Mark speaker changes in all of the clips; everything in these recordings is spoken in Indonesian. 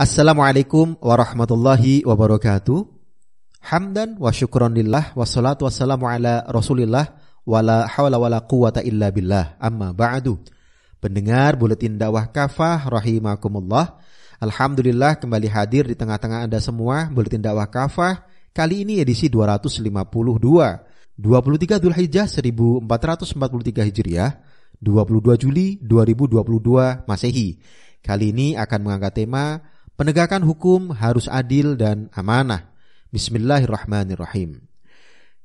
Speaker 1: Assalamualaikum warahmatullahi wabarakatuh. Hamdan wa syukron lillah wassalatu wassalamu ala rasulillah wala hawla wala quwata illa billah, amma ba'du. Pendengar Buletin Dakwah Kafah rahimakumullah, alhamdulillah kembali hadir di tengah-tengah Anda semua. Buletin Dakwah Kafah kali ini edisi 252, 23 Dzulhijjah 1443 Hijriah, 22 Juli 2022 Masehi. Kali ini akan mengangkat tema penegakan hukum harus adil dan amanah. Bismillahirrahmanirrahim.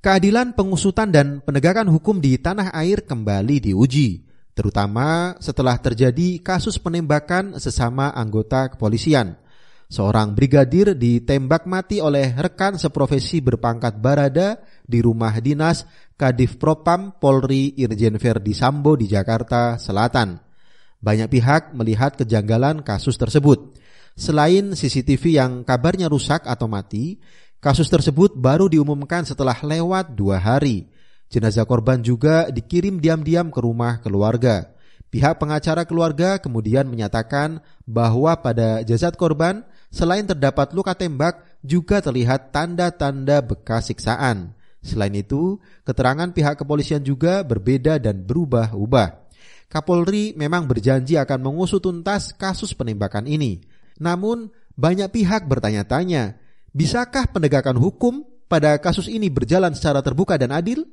Speaker 1: Keadilan pengusutan dan penegakan hukum di tanah air kembali diuji, terutama setelah terjadi kasus penembakan sesama anggota kepolisian. Seorang brigadir ditembak mati oleh rekan seprofesi berpangkat Barada di rumah dinas Kadif Propam Polri Irjen Verdi Sambo di Jakarta Selatan. Banyak pihak melihat kejanggalan kasus tersebut. Selain CCTV yang kabarnya rusak atau mati, kasus tersebut baru diumumkan setelah lewat 2 hari. Jenazah korban juga dikirim diam-diam ke rumah keluarga. Pihak pengacara keluarga kemudian menyatakan bahwa pada jasad korban selain terdapat luka tembak juga terlihat tanda-tanda bekas siksaan. Selain itu, keterangan pihak kepolisian juga berbeda dan berubah-ubah. Kapolri memang berjanji akan mengusut tuntas kasus penembakan ini. Namun, banyak pihak bertanya-tanya, bisakah penegakan hukum pada kasus ini berjalan secara terbuka dan adil?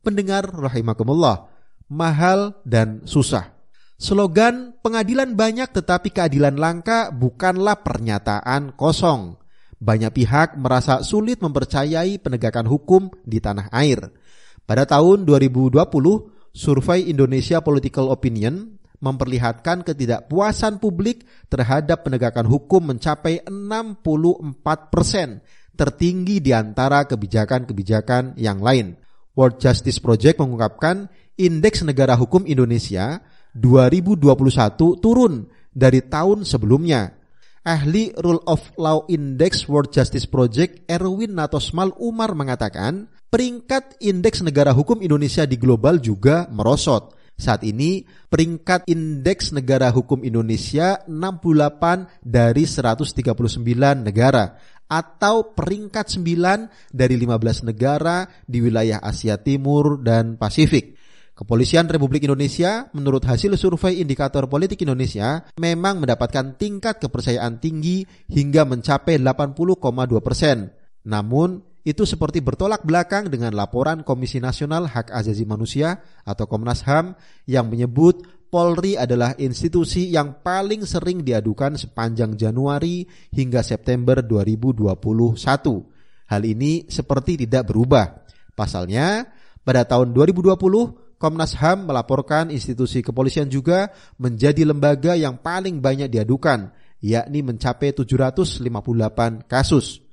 Speaker 1: Pendengar rahimakumullah, mahal dan susah. Slogan pengadilan banyak tetapi keadilan langka bukanlah pernyataan kosong. Banyak pihak merasa sulit mempercayai penegakan hukum di tanah air. Pada tahun 2020, Survei Indonesia Political Opinion memperlihatkan ketidakpuasan publik terhadap penegakan hukum mencapai 64%, tertinggi di antara kebijakan-kebijakan yang lain. World Justice Project mengungkapkan Indeks Negara Hukum Indonesia 2021 turun dari tahun sebelumnya. Ahli Rule of Law Index World Justice Project Erwin Natosmal Umar mengatakan, peringkat Indeks Negara Hukum Indonesia di global juga merosot. Saat ini peringkat Indeks Negara Hukum Indonesia 68 dari 139 negara atau peringkat 9 dari 15 negara di wilayah Asia Timur dan Pasifik. Kepolisian Republik Indonesia menurut hasil survei Indikator Politik Indonesia memang mendapatkan tingkat kepercayaan tinggi hingga mencapai 80,2%. Namun itu seperti bertolak belakang dengan laporan Komisi Nasional Hak Asasi Manusia atau Komnas HAM yang menyebut Polri adalah institusi yang paling sering diadukan sepanjang Januari hingga September 2021. Hal ini seperti tidak berubah. Pasalnya, pada tahun 2020, Komnas HAM melaporkan institusi kepolisian juga menjadi lembaga yang paling banyak diadukan, yakni mencapai 758 kasus.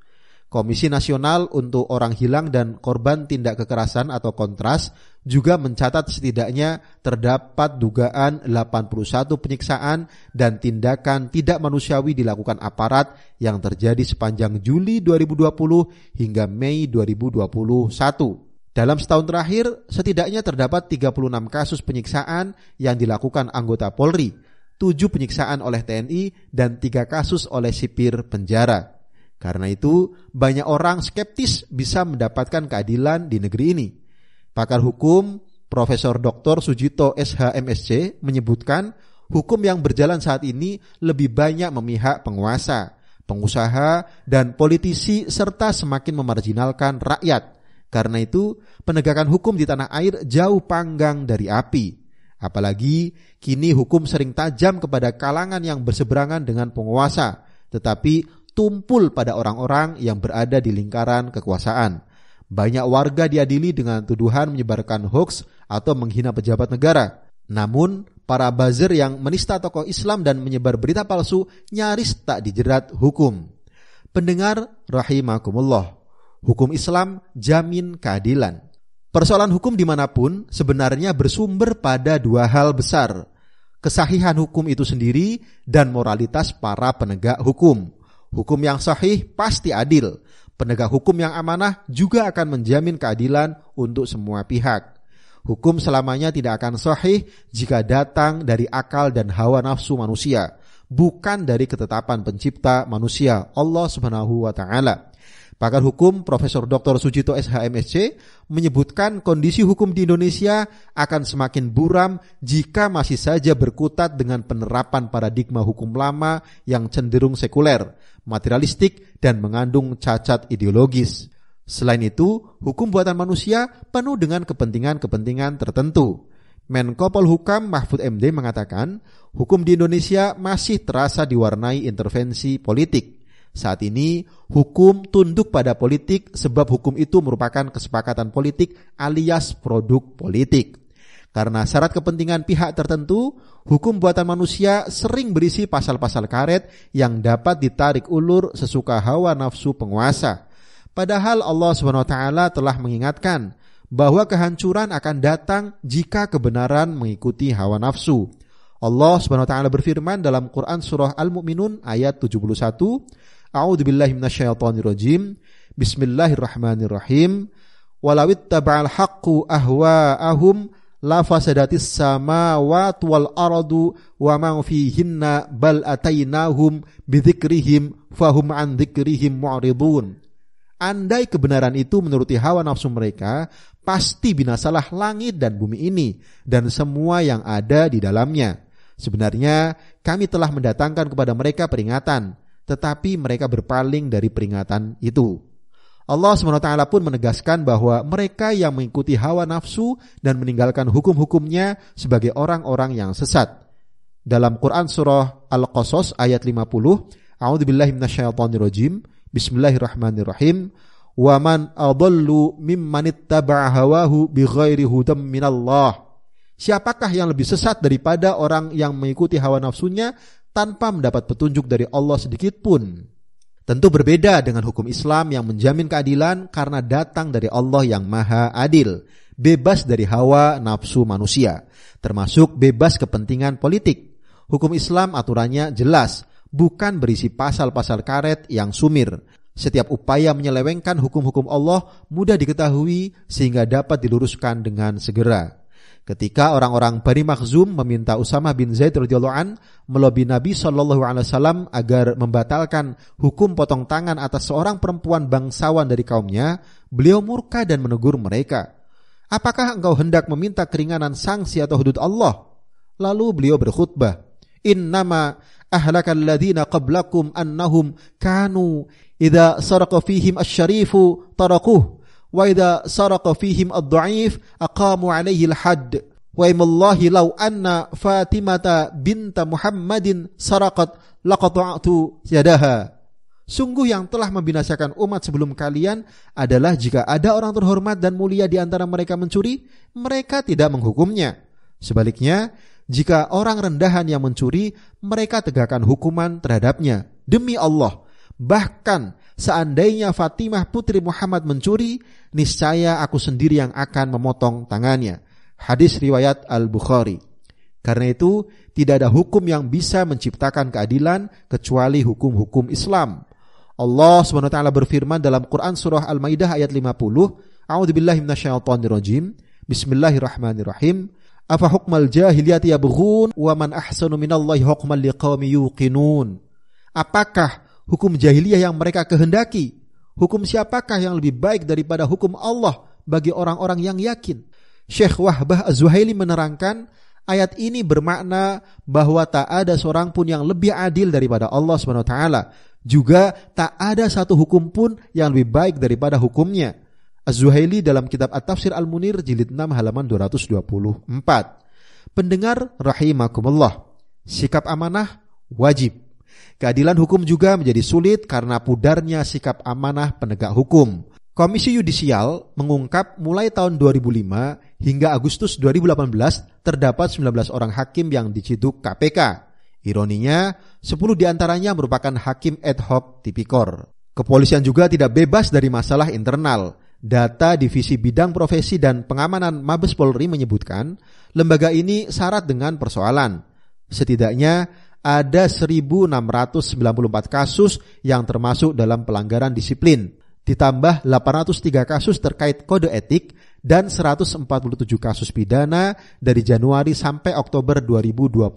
Speaker 1: Komisi Nasional untuk Orang Hilang dan Korban Tindak Kekerasan atau Kontras juga mencatat setidaknya terdapat dugaan 81 penyiksaan dan tindakan tidak manusiawi dilakukan aparat yang terjadi sepanjang Juli 2020 hingga Mei 2021. Dalam setahun terakhir, setidaknya terdapat 36 kasus penyiksaan yang dilakukan anggota Polri, 7 penyiksaan oleh TNI, dan 3 kasus oleh sipir penjara. Karena itu, banyak orang skeptis bisa mendapatkan keadilan di negeri ini. Pakar hukum Profesor Dr. Sujito SH.MSc menyebutkan hukum yang berjalan saat ini lebih banyak memihak penguasa, pengusaha, dan politisi serta semakin memarginalkan rakyat. Karena itu, penegakan hukum di tanah air jauh panggang dari api. Apalagi kini hukum sering tajam kepada kalangan yang berseberangan dengan penguasa, tetapi tumpul pada orang-orang yang berada di lingkaran kekuasaan. Banyak warga diadili dengan tuduhan menyebarkan hoaks atau menghina pejabat negara. Namun, para buzzer yang menista tokoh Islam dan menyebar berita palsu nyaris tak dijerat hukum. Pendengar rahimakumullah, hukum Islam jamin keadilan. Persoalan hukum dimanapun sebenarnya bersumber pada 2 hal besar. Kesahihan hukum itu sendiri dan moralitas para penegak hukum. Hukum yang sahih pasti adil. Penegak hukum yang amanah juga akan menjamin keadilan untuk semua pihak. Hukum selamanya tidak akan sahih jika datang dari akal dan hawa nafsu manusia. bukan dari ketetapan pencipta manusia Allah Subhanahu wa taala. Pakar hukum Profesor Dr. Sujito SHMSC menyebutkan kondisi hukum di Indonesia akan semakin buram jika masih saja berkutat dengan penerapan paradigma hukum lama yang cenderung sekuler, materialistik, dan mengandung cacat ideologis. Selain itu, hukum buatan manusia penuh dengan kepentingan-kepentingan tertentu. Menko Polhukam Mahfud MD mengatakan, hukum di Indonesia masih terasa diwarnai intervensi politik. Saat ini, hukum tunduk pada politik sebab hukum itu merupakan kesepakatan politik alias produk politik. Karena syarat kepentingan pihak tertentu, hukum buatan manusia sering berisi pasal-pasal karet yang dapat ditarik ulur sesuka hawa nafsu penguasa. Padahal Allah SWT telah mengingatkan bahwa kehancuran akan datang jika kebenaran mengikuti hawa nafsu. Allah SWT berfirman dalam Quran surah Al-Mu'minun ayat 71, A'udzubillahi minasyaitonirrajim, Bismillahirrahmanirrahim, walawittaba'al haqqu ahwa'ahum lafasadatis samawati wal ardu wa ma fihinna bal atainahum bidzikrihim fahum an dzikrihim mu'ridun. Andai kebenaran itu menuruti hawa nafsu mereka, pasti binasalah langit dan bumi ini dan semua yang ada di dalamnya. Sebenarnya kami telah mendatangkan kepada mereka peringatan, tetapi mereka berpaling dari peringatan itu. Allah SWT pun menegaskan bahwa mereka yang mengikuti hawa nafsu dan meninggalkan hukum-hukumnya sebagai orang-orang yang sesat. Dalam Quran surah Al-Qasas ayat 50, A'udzubillahi minasyaitonirrajim, Bismillahirrahmanirrahim, wa man adallu mimman ittaba'a hawahu bighairi hudam minallah. Siapakah yang lebih sesat daripada orang yang mengikuti hawa nafsunya tanpa mendapat petunjuk dari Allah sedikit pun? Tentu berbeda dengan hukum Islam yang menjamin keadilan karena datang dari Allah yang Maha Adil, bebas dari hawa nafsu manusia, termasuk bebas kepentingan politik. Hukum Islam aturannya jelas, bukan berisi pasal-pasal karet yang sumir. Setiap upaya menyelewengkan hukum-hukum Allah mudah diketahui sehingga dapat diluruskan dengan segera. Ketika orang-orang Bani Makhzum meminta Usamah bin Zaid radhiyallahu an melobi Nabi SAW agar membatalkan hukum potong tangan atas seorang perempuan bangsawan dari kaumnya, beliau murka dan menegur mereka. Apakah engkau hendak meminta keringanan sanksi atau hudud Allah? Lalu beliau berkhutbah, Innama ahlakal ladzina qablakum annahum kanu idza saraqa fihim asy-syarifu tarakuh wa idza saraqa fihim ad-dha'if aqamu alaihi al-hadd wa imallahi law anna Fatimata binta Muhammadin saraqat laqata'tu yadaha. Sungguh yang telah membinasakan umat sebelum kalian adalah jika ada orang terhormat dan mulia di antara mereka mencuri, mereka tidak menghukumnya. Sebaliknya, jika orang rendahan yang mencuri, mereka tegakkan hukuman terhadapnya. Demi Allah, bahkan seandainya Fatimah putri Muhammad mencuri, niscaya aku sendiri yang akan memotong tangannya. Hadis riwayat Al-Bukhari. Karena itu, tidak ada hukum yang bisa menciptakan keadilan kecuali hukum-hukum Islam. Allah SWT berfirman dalam Quran surah Al-Maidah ayat 50, A'udzubillahi minasyaitonirrajim, Bismillahirrahmanirrahim. Afa hukmal jahiliyati yabghun wa man ahsanu minallahi hukman liqaumin yuqinun. Apakah hukum jahiliyah yang mereka kehendaki? Hukum siapakah yang lebih baik daripada hukum Allah bagi orang-orang yang yakin? Syekh Wahbah Az-Zuhaili menerangkan, ayat ini bermakna bahwa tak ada seorang pun yang lebih adil daripada Allah SWT. Juga tak ada satu hukum pun yang lebih baik daripada hukumnya. Az-Zuhaili dalam kitab At-Tafsir Al-Munir jilid 6 halaman 224. Pendengar rahimakumullah, sikap amanah wajib. Keadilan hukum juga menjadi sulit karena pudarnya sikap amanah penegak hukum. Komisi Yudisial mengungkap mulai tahun 2005 hingga Agustus 2018 terdapat 19 orang hakim yang diciduk KPK. Ironinya, 10 diantaranya merupakan hakim ad hoc tipikor. Kepolisian juga tidak bebas dari masalah internal. Data Divisi Bidang Profesi dan Pengamanan Mabes Polri menyebutkan, lembaga ini syarat dengan persoalan. Setidaknya ada 1.694 kasus yang termasuk dalam pelanggaran disiplin, ditambah 803 kasus terkait kode etik dan 147 kasus pidana dari Januari sampai Oktober 2021.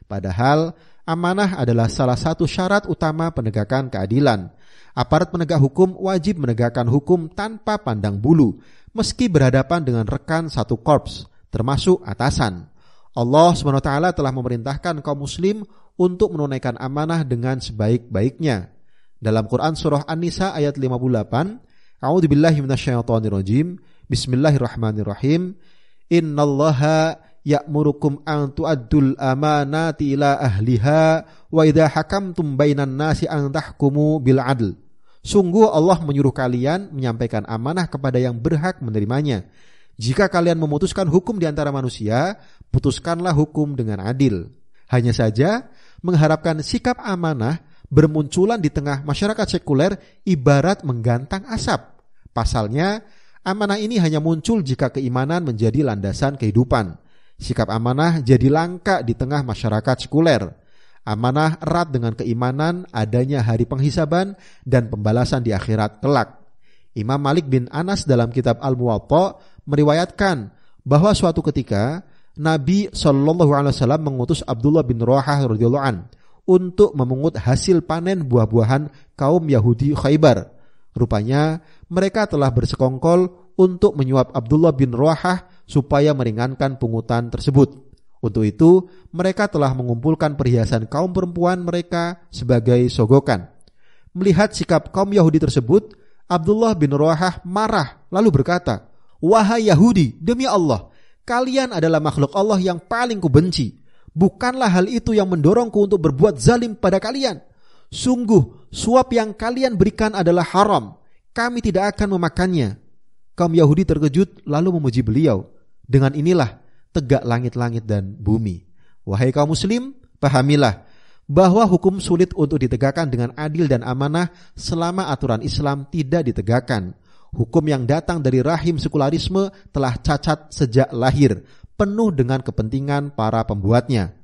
Speaker 1: Padahal Amanah adalah salah satu syarat utama penegakan keadilan. Aparat penegak hukum wajib menegakkan hukum tanpa pandang bulu, meski berhadapan dengan rekan satu korps, termasuk atasan. Allah SWT telah memerintahkan kaum muslim untuk menunaikan amanah dengan sebaik-baiknya. Dalam Quran surah An-Nisa ayat 58, A'udzubillahi minasyaitonirrajim, Bismillahirrahmanirrahim, Innallaha ya'murukum an tu'addul amanati ila ahliha wa idza hakamtum bainan nasi an tahkumu bil adl. Sungguh Allah menyuruh kalian menyampaikan amanah kepada yang berhak menerimanya. Jika kalian memutuskan hukum di antara manusia, putuskanlah hukum dengan adil. Hanya saja mengharapkan sikap amanah bermunculan di tengah masyarakat sekuler ibarat menggantang asap. Pasalnya, amanah ini hanya muncul jika keimanan menjadi landasan kehidupan. Sikap amanah jadi langka di tengah masyarakat sekuler. Amanah erat dengan keimanan adanya hari penghisaban dan pembalasan di akhirat kelak. Imam Malik bin Anas dalam kitab Al-Muwatta meriwayatkan bahwa suatu ketika Nabi SAW mengutus Abdullah bin Rawahah radhiyallahu an untuk memungut hasil panen buah-buahan kaum Yahudi Khaybar. Rupanya mereka telah bersekongkol untuk menyuap Abdullah bin Rawahah supaya meringankan pungutan tersebut. Untuk itu, mereka telah mengumpulkan perhiasan kaum perempuan mereka sebagai sogokan. Melihat sikap kaum Yahudi tersebut, Abdullah bin Rawahah marah lalu berkata, "Wahai Yahudi, demi Allah, kalian adalah makhluk Allah yang paling kubenci. Bukanlah hal itu yang mendorongku untuk berbuat zalim pada kalian. Sungguh, suap yang kalian berikan adalah haram. Kami tidak akan memakannya." Kaum Yahudi terkejut lalu memuji beliau. Dengan inilah tegak langit-langit dan bumi. Wahai kaum muslim, pahamilah bahwa hukum sulit untuk ditegakkan dengan adil dan amanah selama aturan Islam tidak ditegakkan. Hukum yang datang dari rahim sekularisme telah cacat sejak lahir, penuh dengan kepentingan para pembuatnya.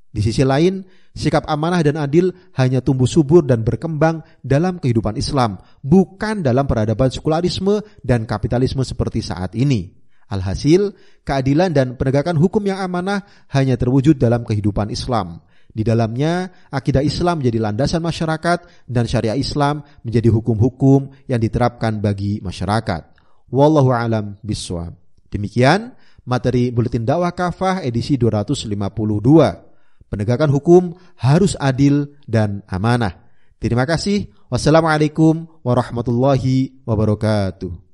Speaker 1: Di sisi lain, sikap amanah dan adil hanya tumbuh subur dan berkembang dalam kehidupan Islam, bukan dalam peradaban sekularisme dan kapitalisme seperti saat ini. Alhasil, keadilan dan penegakan hukum yang amanah hanya terwujud dalam kehidupan Islam. Di dalamnya, akidah Islam menjadi landasan masyarakat dan syariah Islam menjadi hukum-hukum yang diterapkan bagi masyarakat. Wallahu a'lam bishawab. Demikian materi Buletin Dakwah Kafah edisi 252. Penegakan hukum harus adil dan amanah. Terima kasih. Wassalamualaikum warahmatullahi wabarakatuh.